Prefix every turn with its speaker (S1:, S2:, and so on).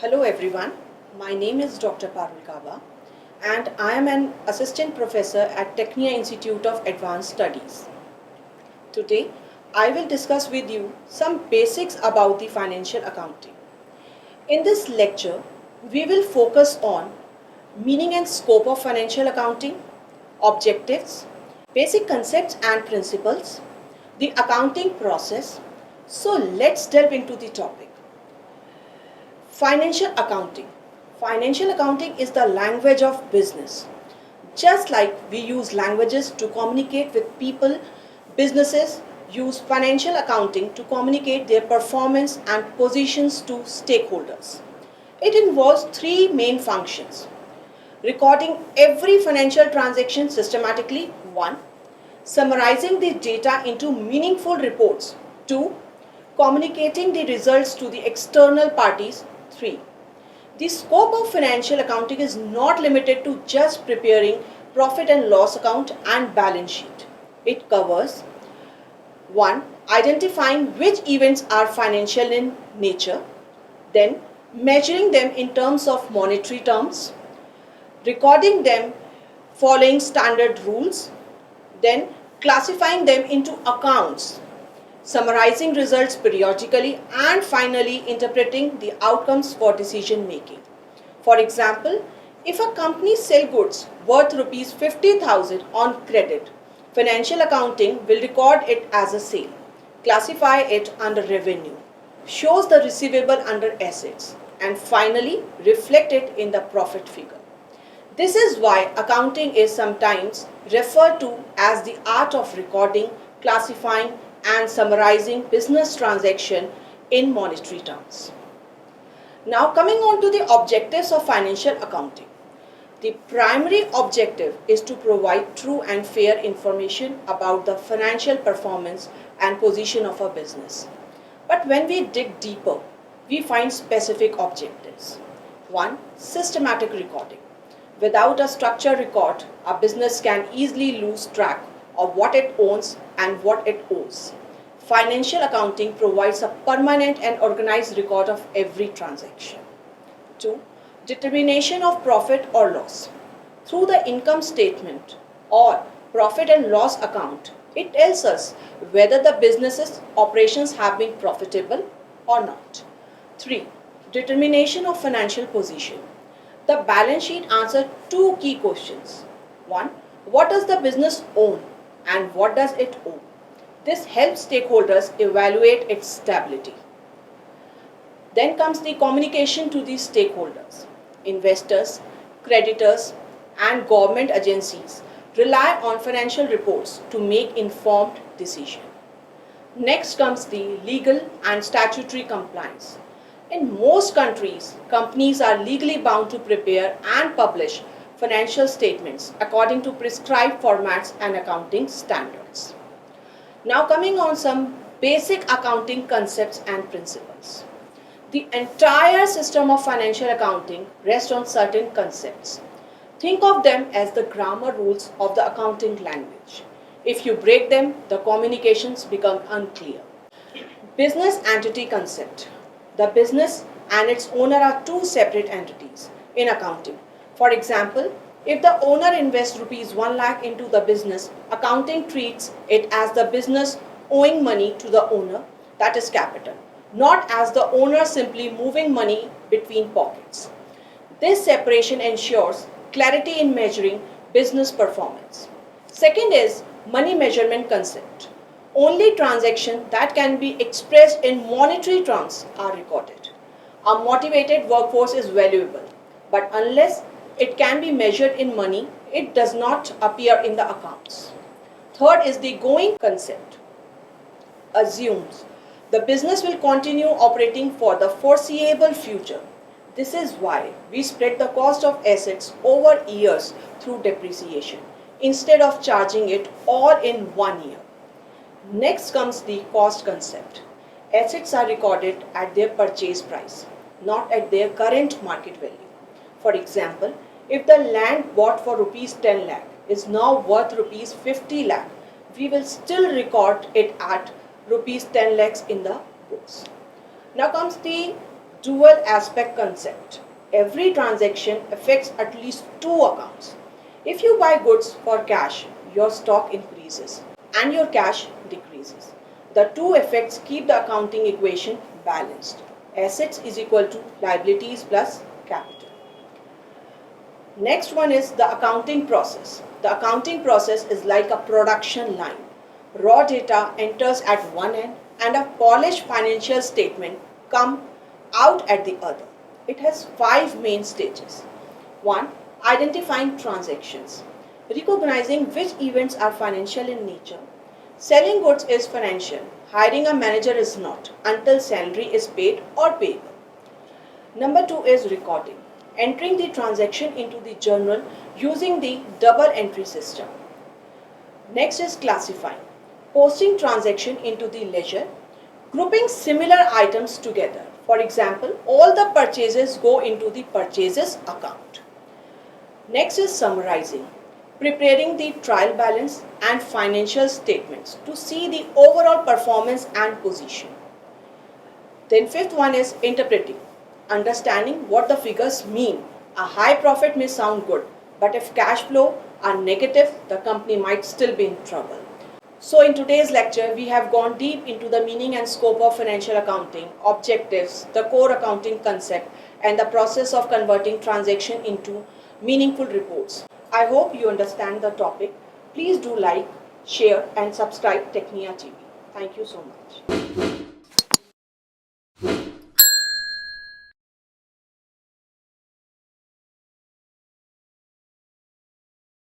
S1: Hello everyone, my name is Dr. Parul Kaba and I am an assistant professor at Technia Institute of Advanced Studies. Today, I will discuss with you some basics about the financial accounting. In this lecture, we will focus on meaning and scope of financial accounting, objectives, basic concepts and principles, the accounting process. So let's delve into the topic. Financial accounting. Financial accounting is the language of business. Just like we use languages to communicate with people, businesses use financial accounting to communicate their performance and positions to stakeholders. It involves three main functions: recording every financial transaction systematically, 1. Summarizing the data into meaningful reports, 2. Communicating the results to the external parties, 3. The scope of financial accounting is not limited to just preparing profit and loss account and balance sheet. It covers 1. Identifying which events are financial in nature, then measuring them in terms of monetary terms, recording them following standard rules, then classifying them into accounts, summarizing results periodically, and finally interpreting the outcomes for decision making. For example, if a company sells goods worth rupees 50,000 on credit, financial accounting will record it as a sale, classify it under revenue, shows the receivable under assets, and finally reflect it in the profit figure. This is why accounting is sometimes referred to as the art of recording, classifying, and summarizing business transaction in monetary terms. Now coming on to the objectives of financial accounting. The primary objective is to provide true and fair information about the financial performance and position of a business. But when we dig deeper, we find specific objectives. 1. Systematic recording. Without a structured record, a business can easily lose track of what it owns and what it owes. Financial accounting provides a permanent and organized record of every transaction. 2. Determination of profit or loss. Through the income statement or profit and loss account, it tells us whether the business's operations have been profitable or not. 3. Determination of financial position. The balance sheet answers two key questions. 1. What does the business own and what does it owe? This helps stakeholders evaluate its stability. Then comes the communication to the stakeholders. Investors, creditors, and government agencies rely on financial reports to make informed decisions. Next comes the legal and statutory compliance. In most countries, companies are legally bound to prepare and publish financial statements according to prescribed formats and accounting standards. Now coming on some basic accounting concepts and principles. The entire system of financial accounting rests on certain concepts. Think of them as the grammar rules of the accounting language. If you break them, the communications become unclear. Business entity concept. The business and its owner are two separate entities in accounting. For example, if the owner invests rupees 1 lakh into the business, accounting treats it as the business owing money to the owner, that is capital, not as the owner simply moving money between pockets. This separation ensures clarity in measuring business performance. Second is money measurement concept. Only transactions that can be expressed in monetary terms are recorded. A motivated workforce is valuable, but unless it can be measured in money, it does not appear in the accounts. Third is the going concept. Assumes the business will continue operating for the foreseeable future. This is why we spread the cost of assets over years through depreciation instead of charging it all in 1 year. Next comes the cost concept. Assets are recorded at their purchase price, not at their current market value. For example, if the land bought for rupees 10 lakh is now worth rupees 50 lakh, we will still record it at rupees 10 lakhs in the books. Now comes the dual aspect concept. Every transaction affects at least two accounts. If you buy goods for cash, your stock increases and your cash decreases. The two effects keep the accounting equation balanced. Assets is equal to liabilities plus capital. Next one is the accounting process. The accounting process is like a production line. Raw data enters at one end and a polished financial statement comes out at the other. It has five main stages. 1. Identifying transactions. Recognizing which events are financial in nature. Selling goods is financial. Hiring a manager is not until salary is paid or payable. Number 2 is recording. Entering the transaction into the journal using the double entry system. Next is classifying. Posting transaction into the ledger. Grouping similar items together. For example, all the purchases go into the purchases account. Next is summarizing. Preparing the trial balance and financial statements to see the overall performance and position. Then fifth one is interpreting. Understanding what the figures mean. A high profit may sound good, but if cash flow are negative, the company might still be in trouble. So in today's lecture, we have gone deep into the meaning and scope of financial accounting, objectives, the core accounting concept, and the process of converting transaction into meaningful reports. I hope you understand the topic. Please do like, share, and subscribe Technia TV. Thank you so much.